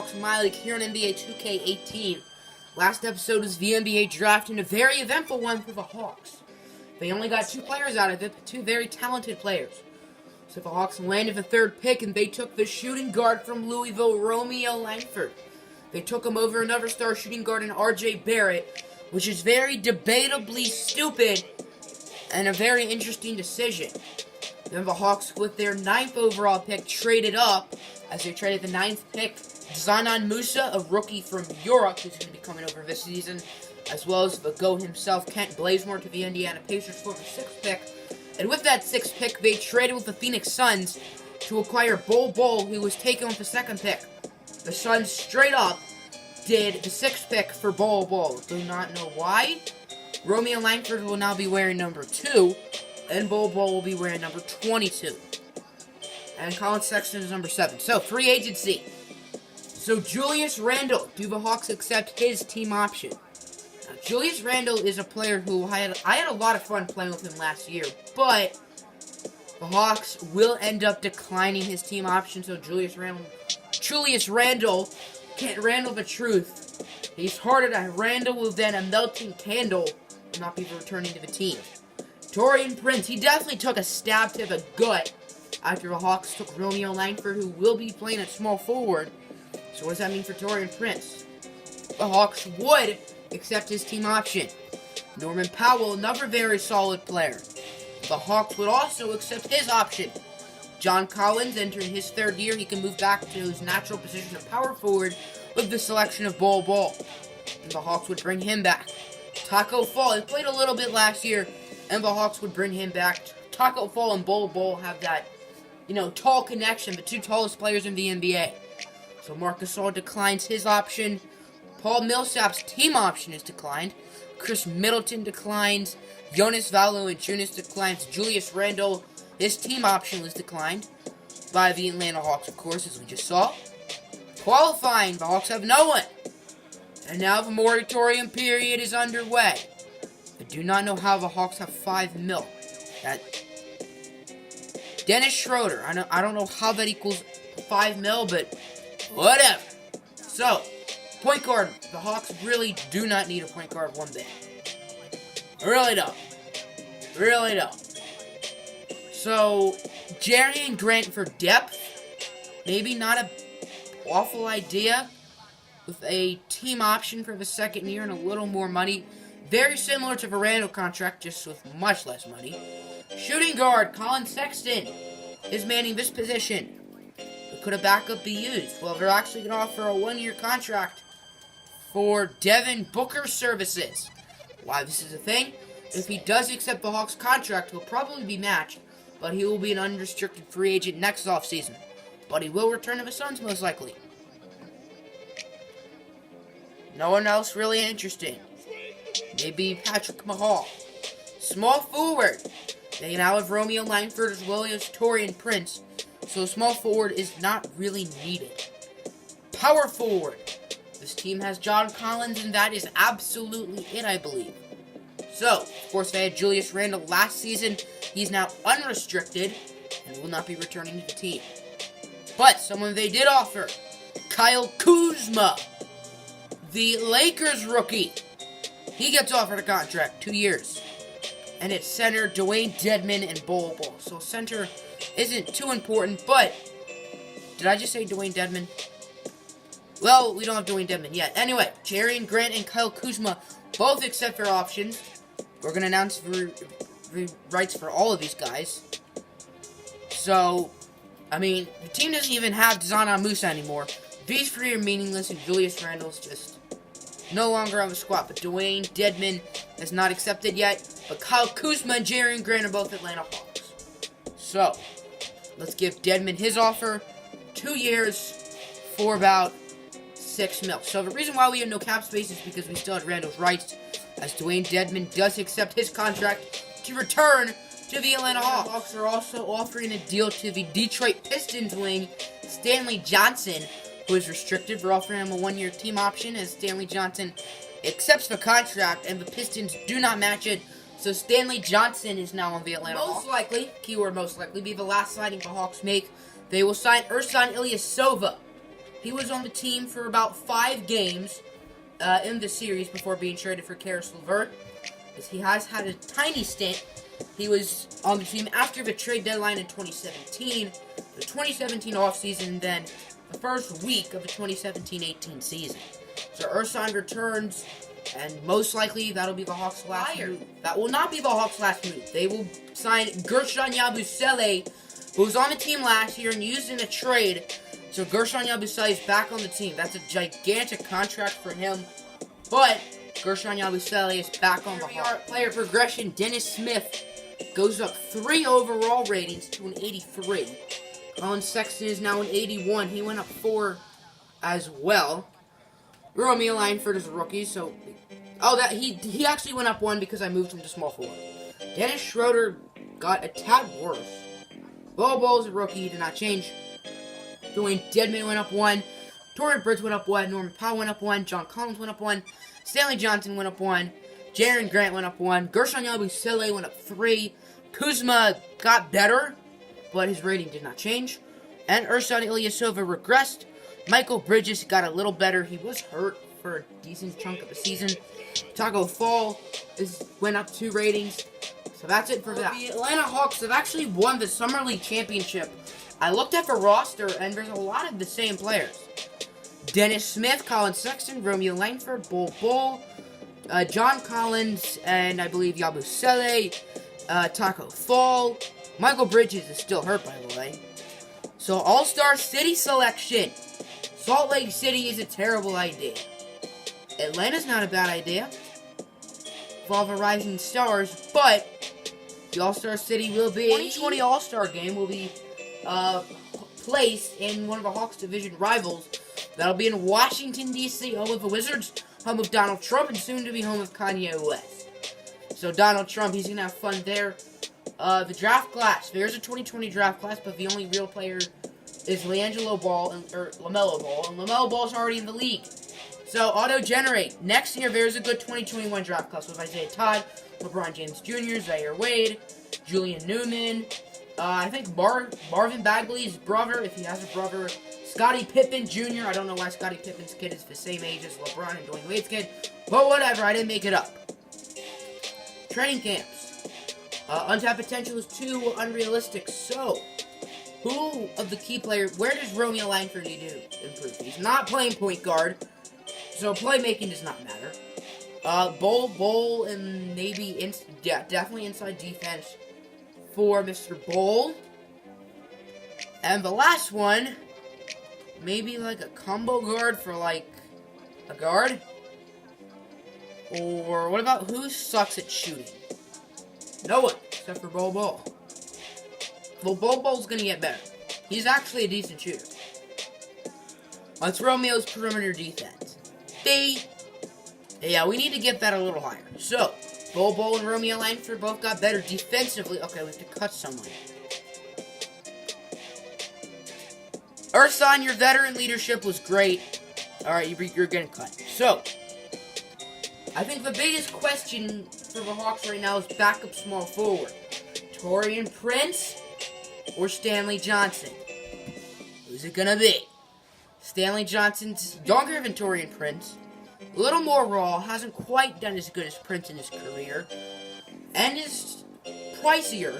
Hawks MyLeague here on NBA 2K18. Last episode was the NBA draft and a very eventful one for the Hawks. They only got 2 players out of it, but 2 very talented players. So the Hawks landed the 3rd pick and they took the shooting guard from Louisville, Romeo Langford. They took him over another star shooting guard in RJ Barrett, which is very debatably stupid and a very interesting decision. Then the Hawks, with their 9th overall pick, traded up as they traded the 9th pick, Zanan Musa, a rookie from Europe who's going to be coming over this season, as well as the GOAT himself, Kent Bazemore, to the Indiana Pacers for the 6th pick. And with that 6th pick, they traded with the Phoenix Suns to acquire Bol, who was taken with the 2nd pick. The Suns straight up did the 6th pick for Bol. Do not know why. Romeo Langford will now be wearing number 2, and Bol will be wearing number 22. And Colin Sexton is number 7. So, free agency. So, Julius Randle, do the Hawks accept his team option? Now, Julius Randle is a player who I had a lot of fun playing with him last year, but the Hawks will end up declining his team option, so Julius Randle can't handle the truth. He's harder to handle than a melting candle, will not be returning to the team. Taurean Prince, he definitely took a stab to the gut after the Hawks took Romeo Langford, who will be playing at small forward. So what does that mean for Taurean Prince? The Hawks would accept his team option. Norman Powell, another very solid player. The Hawks would also accept his option. John Collins, entering his 3rd year, he can move back to his natural position of power forward with the selection of Bol. And the Hawks would bring him back. Taco Fall, he played a little bit last year, and the Hawks would bring him back. Taco Fall and Bol have that, tall connection, the 2 tallest players in the NBA. So Marc Gasol declines his option. Paul Millsap's team option is declined. Chris Middleton declines. Jonas Valanciunas declines. Julius Randle, his team option was declined by the Atlanta Hawks, of course, as we just saw. Qualifying, the Hawks have no one. And now the moratorium period is underway. I do not know how the Hawks have $5 million. Dennis Schroeder, I don't know how that equals $5 million, but whatever. So, point guard. The Hawks really do not need a point guard one bit. Really don't. So, Jerry Grant for depth. Maybe not an awful idea. With a team option for the 2nd year and a little more money. Very similar to the Randle contract, just with much less money. Shooting guard, Colin Sexton is manning this position. Could a backup be used? Well, they're actually going to offer a 1-year contract for Devin Booker's services. Why this is a thing? If he does accept the Hawks' contract, he'll probably be matched, but he will be an unrestricted free agent next offseason. But he will return to the Suns, most likely. No one else really interesting. Maybe Patrick Mahal. Small forward. They now have Romeo Langford as well as Taurean Prince. So small forward is not really needed. Power forward. This team has John Collins, and that is absolutely it, I believe. So, of course, they had Julius Randle last season. He's now unrestricted and will not be returning to the team. But someone they did offer, Kyle Kuzma, the Lakers rookie. He gets offered a contract, 2 years. And it's center Dwayne Dedmon and Bol. So center isn't too important, but did I just say Dwayne Dedmon? Well, we don't have Dwayne Dedmon yet. Anyway, Jerry Grant and Kyle Kuzma both accept their options. We're going to announce the rights for all of these guys. So, the team doesn't even have Zanan Musa anymore. These 3 are meaningless, and Julius Randle's just no longer on the squad. But Dwayne Dedmon has not accepted yet. But Kyle Kuzma and Jerry Grant are both Atlanta Hawks. So, let's give Dedmon his offer. 2 years for about $6 million. So the reason why we have no cap space is because we still had Randle's rights, as Dwayne Dedmon does accept his contract to return to the Atlanta Hawks. The Hawks are also offering a deal to the Detroit Pistons wing, Stanley Johnson, who is restricted. For offering him a 1-year team option, as Stanley Johnson accepts the contract and the Pistons do not match it. So Stanley Johnson is now on the Atlanta Hawks. Most likely, keyword most likely, be the last signing the Hawks make. They will sign Ersan Ilyasova, He was on the team for about 5 games in the series before being traded for Karis LeVert. He has had a tiny stint. He was on the team after the trade deadline in 2017, the 2017 offseason, then the first week of the 2017-18 season. So Ersan returns, and most likely that'll be the Hawks' last move. That will not be the Hawks' last move. They will sign Gershon Yabusele, who was on the team last year and used in a trade. So Gershon Yabusele is back on the team. That's a gigantic contract for him, but Gershon Yabusele is back on the Hawks. Player progression, Dennis Smith goes up 3 overall ratings to an 83. Colin Sexton is now an 81. He went up 4 as well. Romeo Langford is a rookie, so... Oh, he actually went up 1 because I moved him to small forward. Dennis Schroeder got a tad worse. Bol Bol is a rookie, he did not change. Dwayne Dedmon went up 1. Torrey Bridge went up 1. Norman Powell went up 1. John Collins went up 1. Stanley Johnson went up 1. Jaren Grant went up 1. Gershon Yabusele went up 3. Kuzma got better, but his rating did not change. And Ersan Ilyasova regressed. Michael Bridges got a little better. He was hurt for a decent chunk of the season. Taco Fall went up 2 ratings. So that's it for that. The Atlanta Hawks have actually won the Summer League Championship. I looked at the roster, and there's a lot of the same players. Dennis Smith, Colin Sexton, Romeo Langford, Bol Bol, John Collins, and I believe Yabusele, Taco Fall. Michael Bridges is still hurt, by the way. So, All-Star City selection. Salt Lake City is a terrible idea. Atlanta's not a bad idea. For all the rising stars, but the All-Star City will be... 2020 All-Star Game will be placed in one of the Hawks division rivals. That'll be in Washington, D.C., home of the Wizards, home of Donald Trump, and soon to be home of Kanye West. So Donald Trump, he's going to have fun there. The draft class. There's a 2020 draft class, but the only real player is LaMelo Ball, and LaMelo Ball's already in the league. So, auto-generate. Next year, there's a good 2021 draft class with Isaiah Todd, LeBron James Jr., Zaire Wade, Julian Newman, I think Marvin Bagley's brother, if he has a brother, Scottie Pippen Jr. I don't know why Scottie Pippen's kid is the same age as LeBron and Dwayne Wade's kid, but whatever, I didn't make it up. Training camps. Untapped potential is too unrealistic, so who of the key players, where does Romeo Langford need to improve? He's not playing point guard, so playmaking does not matter. Bol, and maybe, definitely inside defense for Mr. Bol. And the last one, maybe like a combo guard for like a guard. Or what about who sucks at shooting? No one, except for Bol Bol. Well, Bol Bol's gonna get better. He's actually a decent shooter. That's Romeo's perimeter defense. Yeah, we need to get that a little higher. So, Bol Bol and Romeo Langford both got better defensively. Okay, we have to cut someone. Ersan, your veteran leadership was great. Alright, you're getting cut. So, I think the biggest question for the Hawks right now is backup small forward. Taurean Prince or Stanley Johnson? Who's it gonna be? Stanley Johnson's younger than Taurean Prince. A little more raw, hasn't quite done as good as Prince in his career, and is pricier.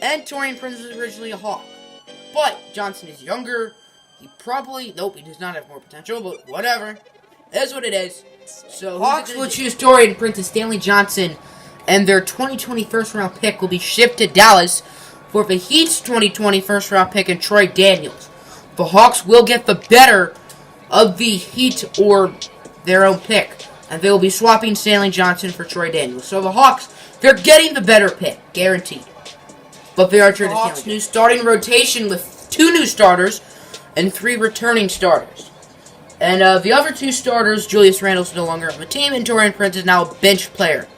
And Taurean Prince was originally a Hawk. But Johnson is younger. He does not have more potential, but whatever. It is what it is. So Hawks will choose Taurean Prince and Stanley Johnson, and their 2020 first-round pick will be shipped to Dallas for the Heat's 2020 first-round pick and Troy Daniels. The Hawks will get the better of the Heat or their own pick, and they will be swapping Stanley Johnson for Troy Daniels. So the Hawks, they're getting the better pick, guaranteed. But they are trading Hawks' new starting rotation with 2 new starters and 3 returning starters. And the other 2 starters, Julius Randle's no longer on the team, and Taurean Prince is now a bench player.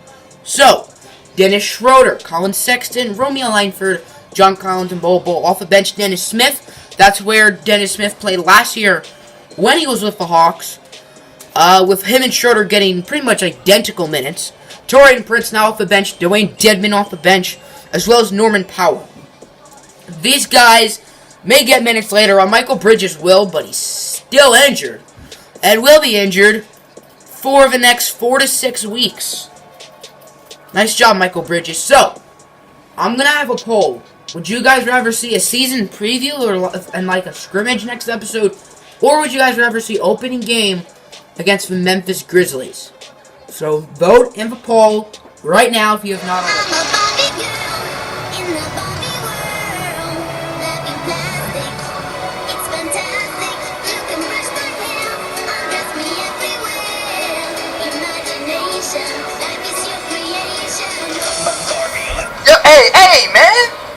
So, Dennis Schroeder, Colin Sexton, Romeo Langford, John Collins, and Bol Bol. Off the bench, Dennis Smith. That's where Dennis Smith played last year when he was with the Hawks, with him and Schroeder getting pretty much identical minutes. Taurean Prince now off the bench, Dwayne Dedmon off the bench, as well as Norman Powell. These guys may get minutes later on. Michael Bridges will, but he's still injured. And will be injured for the next 4 to 6 weeks. Nice job, Michael Bridges. So, I'm going to have a poll. Would you guys rather see a season preview and like a scrimmage next episode? Or would you guys rather see opening game against the Memphis Grizzlies? So, vote in the poll right now if you have not already. Hey, man!